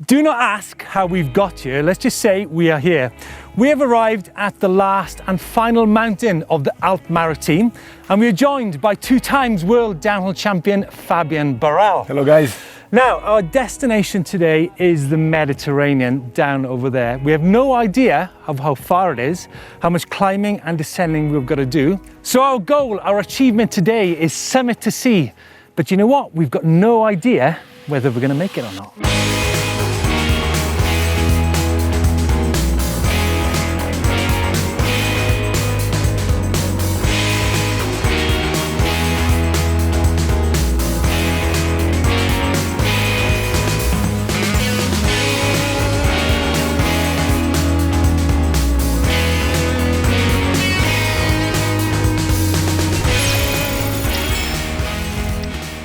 Do not ask how we've got here, let's just say we are here. We have arrived at the last and final mountain of the Alpes Maritimes, and we are joined by 2 times world downhill champion Fabien Barel. Hello guys. Now, our destination today is the Mediterranean down over there. We have no idea of how far it is, how much climbing and descending we've got to do. So our goal, our achievement today is summit to sea. But you know what? We've got no idea whether we're going to make it or not.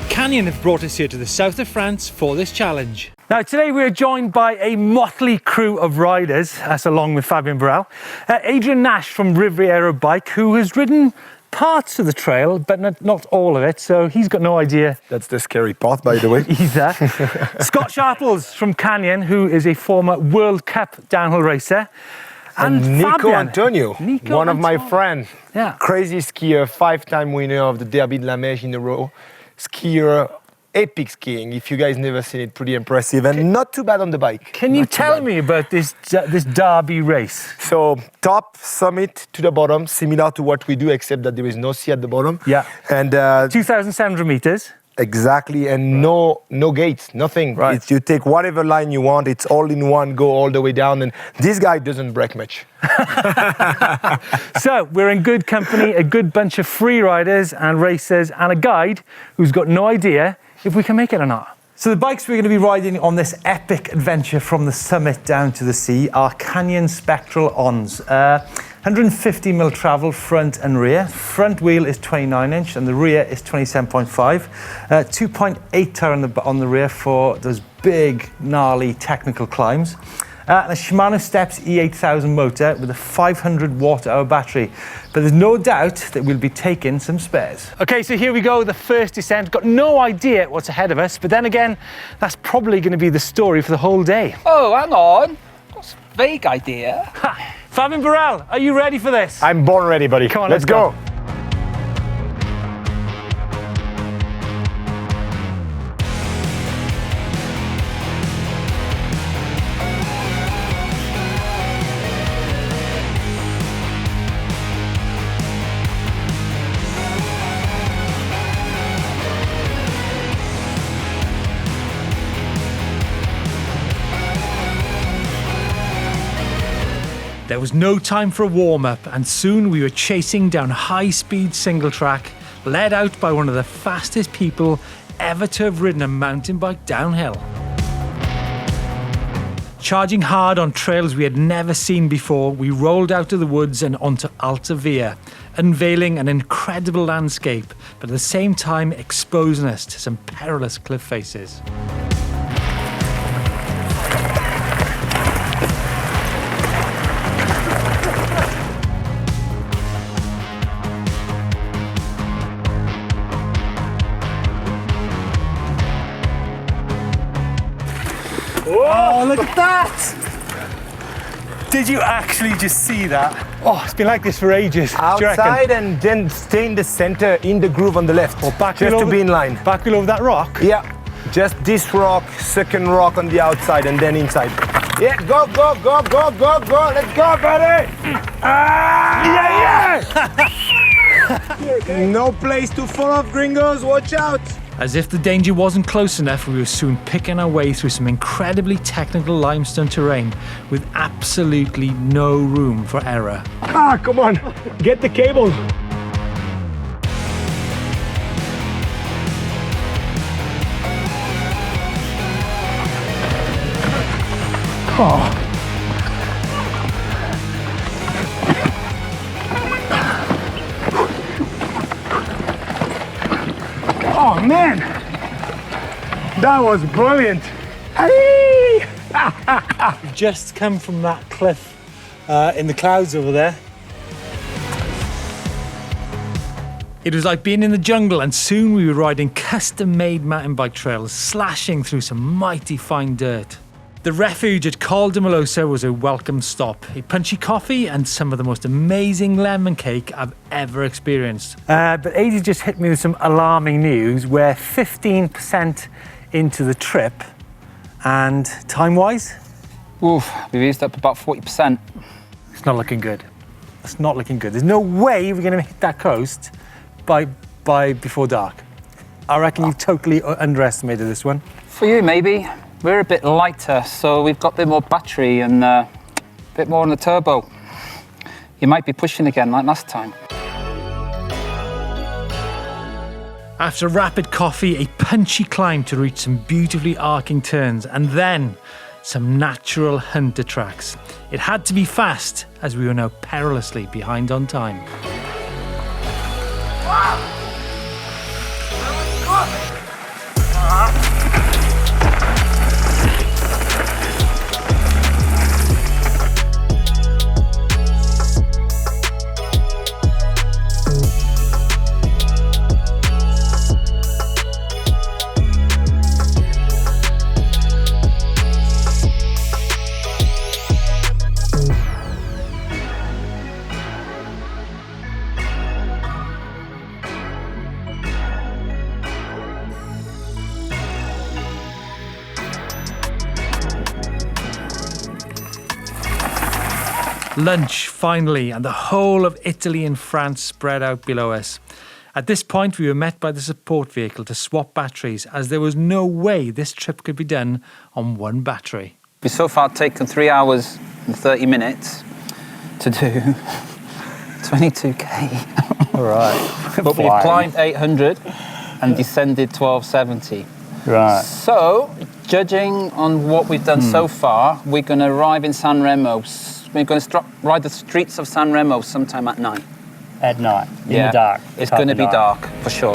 Canyon have brought us here to the south of France for this challenge. Now today we are joined by a motley crew of riders, that's along with Fabien Barel. Adrian Nash from Riviera Bike, who has ridden parts of the trail, but not all of it, so he's got no idea. That's the scary part, by the way. Either. Scott Sharples from Canyon, who is a former World Cup downhill racer. And Nico Fabien. Antonio, one of my friends. Yeah. Crazy skier, 5-time winner of the Derby de la Mèche in a row. Skier, epic skiing. If you guys never seen it, pretty impressive and not too bad on the bike. Can you tell me about this Derby race? So top summit to the bottom, similar to what we do, except that there is no sea at the bottom. Yeah. And 2,700 meters. Exactly, and no gates, nothing. Right. You take whatever line you want. It's all in one, go all the way down. And this guy doesn't break much. So we're in good company, a good bunch of free riders and racers and a guide who's got no idea if we can make it or not. So the bikes we're going to be riding on this epic adventure from the summit down to the sea are Canyon Spectral Ons. 150mm travel front and rear. Front wheel is 29-inch and the rear is 27.5. 2.8 tyre on the rear for those big, gnarly technical climbs. And a Shimano Steps E8000 motor with a 500 watt-hour battery. But there's no doubt that we'll be taking some spares. Okay, so here we go, the first descent. Got no idea what's ahead of us, but then again, that's probably going to be the story for the whole day. Oh, hang on. That's a vague idea. Ha! Fabien Barel, are you ready for this? I'm born ready, buddy. Come on, let's go. There was no time for a warm-up and soon we were chasing down a high-speed single track, led out by one of the fastest people ever to have ridden a mountain bike downhill. Charging hard on trails we had never seen before, we rolled out of the woods and onto Alta Via, unveiling an incredible landscape, but at the same time exposing us to some perilous cliff faces. Oh, look at that! Did you actually just see that? Oh, it's been like this for ages. Outside and then stay in the center, in the groove on the left. Or back just to be in line. Back wheel over that rock? Yeah, just this rock, second rock on the outside and then inside. Yeah, go, go, go, go, go, go. Let's go, buddy! Yeah, yeah! No place to fall off, gringos. Watch out! As if the danger wasn't close enough, we were soon picking our way through some incredibly technical limestone terrain with absolutely no room for error. Ah, come on, get the cable. Oh. Oh man, that was brilliant. We've just come from that cliff in the clouds over there. It was like being in the jungle, and soon we were riding custom-made mountain bike trails, slashing through some mighty fine dirt. The refuge at Col de Molosa was a welcome stop. A punchy coffee and some of the most amazing lemon cake I've ever experienced. But Adi just hit me with some alarming news. We're 15% into the trip, and time-wise? Oof, we've used up about 40%. It's not looking good. It's not looking good. There's no way we're going to hit that coast by before dark. I reckon you've totally underestimated this one. For you, maybe. We're a bit lighter, so we've got a bit more battery and a bit more on the turbo. You might be pushing again like last time. After a rapid coffee, a punchy climb to reach some beautifully arcing turns, and then some natural hunter tracks. It had to be fast, as we were now perilously behind on time. Lunch, finally, and the whole of Italy and France spread out below us. At this point, we were met by the support vehicle to swap batteries, as there was no way this trip could be done on one battery. We've so far taken 3 hours and 30 minutes to do 22k. All right. But we've climbed 800 and descended 1270. Right. So, judging on what we've done so far, we're going to arrive in San Remo. We're going to ride the streets of San Remo sometime at night. At night, in the dark. It's going to be dark, for sure.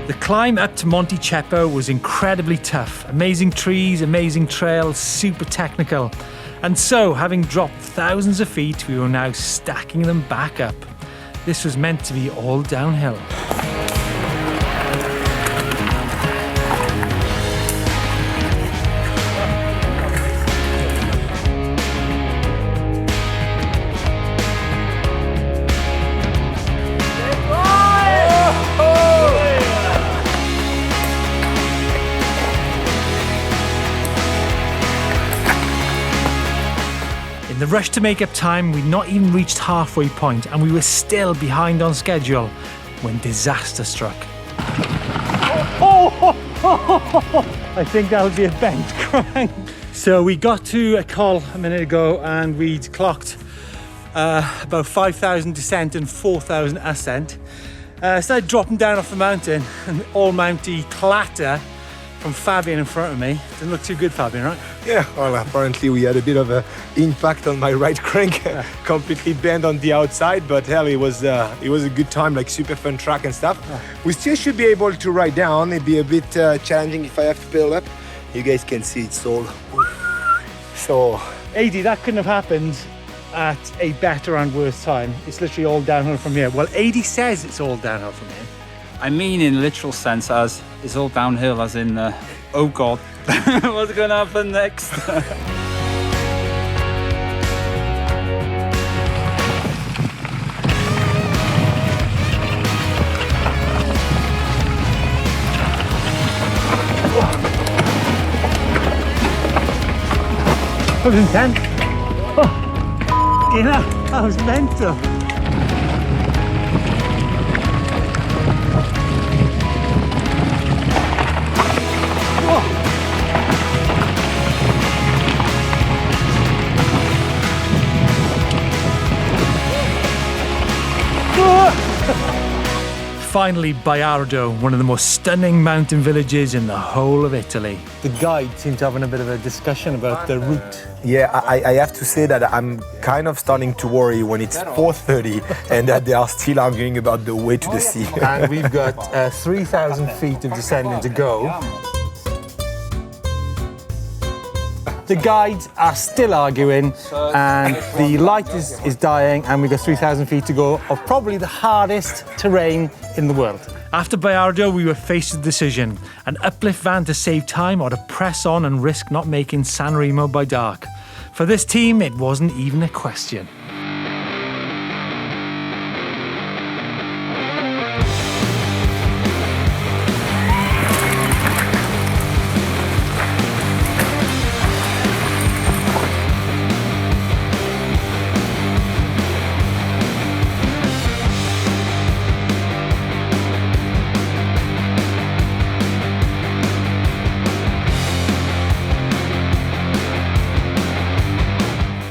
The climb up to Monte Ceppo was incredibly tough. Amazing trees, amazing trails, super technical. And so, having dropped thousands of feet, we were now stacking them back up. This was meant to be all downhill. In the rush to make up time, we'd not even reached halfway point and we were still behind on schedule when disaster struck. I think that would be a bent crank. So we got to a col a minute ago and we'd clocked about 5,000 descent and 4,000 ascent. Started dropping down off the mountain and all-mounty clatter from Fabien in front of me. Didn't look too good, Fabien, right? Yeah, well, apparently we had a bit of an impact on my right crank, completely bent on the outside, but hell, it was a good time, like super fun track and stuff. We still should be able to ride down. It'd be a bit challenging if I have to pedal up. You guys can see it's all. So, AD, that couldn't have happened at a better and worse time. It's literally all downhill from here. Well, AD says it's all downhill from here. I mean in literal sense as it's all downhill, as in, oh God, what's going to happen next? That was intense. Oh, you know, that was mental. Finally, Baiardo, one of the most stunning mountain villages in the whole of Italy. The guide seemed to having a bit of a discussion about the route. yeah, I have to say that I'm kind of starting to worry when it's 4:30 and that they are still arguing about the way to the sea. And we've got 3,000 feet of descending to go. The guides are still arguing, and the light is dying, and we've got 3,000 feet to go of probably the hardest terrain in the world. After Bayardo, we were faced with a decision: an uplift van to save time, or to press on and risk not making San Remo by dark. For this team, it wasn't even a question.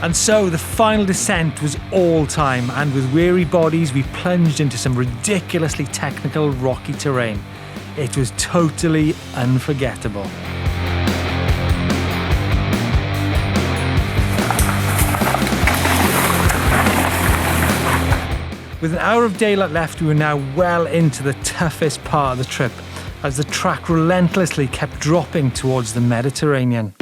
And so the final descent was all time, and with weary bodies we plunged into some ridiculously technical rocky terrain. It was totally unforgettable. With an hour of daylight left, we were now well into the toughest part of the trip, as the track relentlessly kept dropping towards the Mediterranean.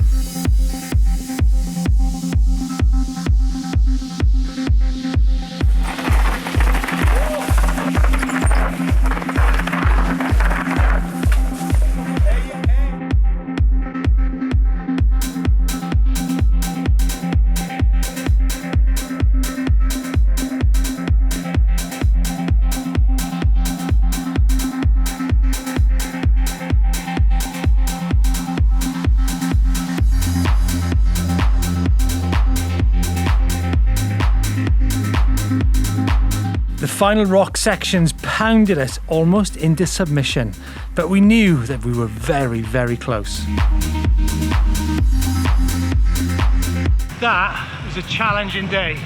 The final rock sections pounded us almost into submission, but we knew that we were very, very close. That was a challenging day.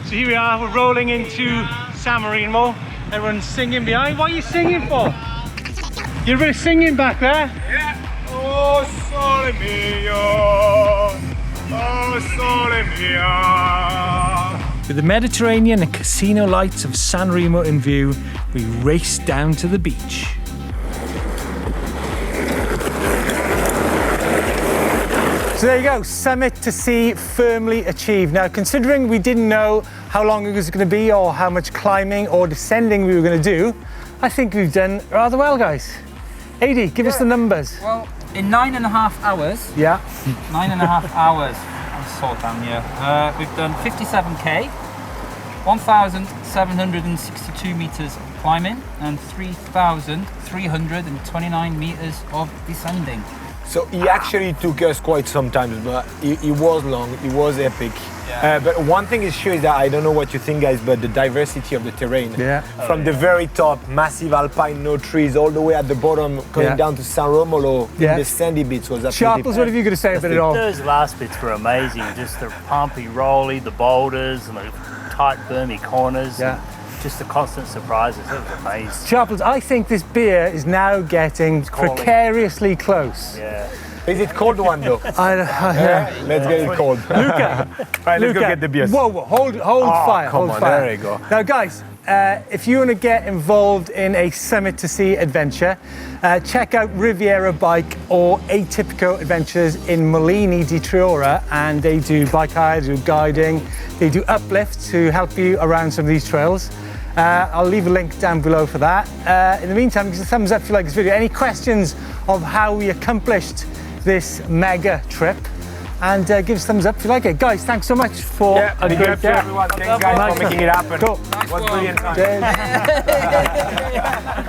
So here we are, we're rolling into San Remo. Everyone's singing behind. What are you singing for? You're a bit of singing back there? Yeah. Oh, sole mio. Oh, sole mio. With the Mediterranean and casino lights of San Remo in view, we raced down to the beach. So there you go, summit to sea firmly achieved. Now, considering we didn't know how long it was going to be or how much climbing or descending we were going to do, I think we've done rather well, guys. AD, give us the numbers. Well, in 9.5 hours. Yeah. 9.5 hours. I'm so damn here. We've done 57k, 1,762 meters of climbing, and 3,329 meters of descending. So he actually took us quite some time, but it was long, it was epic. Yeah. But one thing is sure is that I don't know what you think, guys, but the diversity of the terrain. Yeah. From the very top, massive alpine, no trees, all the way at the bottom, going down to San Romolo, in the sandy bits was absolutely... Sharples, what have you got to say about it all? Those last bits were amazing. Just the pumpy, rolly, the boulders, and the tight, bermy corners. Yeah. Just the constant surprises. It was amazing. Sharples, I think this beer is now getting precariously close. Yeah. Is it cold one though? Let's Let's get it cold. Luca, Right, let's go get the beers. Whoa, hold fire, come hold on, fire. there you go. Now, guys, if you want to get involved in a summit to sea adventure, check out Riviera Bike or Atypico Adventures in Molini di Triora, and they do bike hire, they do guiding, they do uplifts to help you around some of these trails. I'll leave a link down below for that. In the meantime, give us a thumbs up if you like this video. Any questions of how we accomplished this mega trip? And give us a thumbs up if you like it. Guys, thanks so much for a big great up to day. everyone. Thanks guys for making it happen. Cool. It was brilliant. Cheers.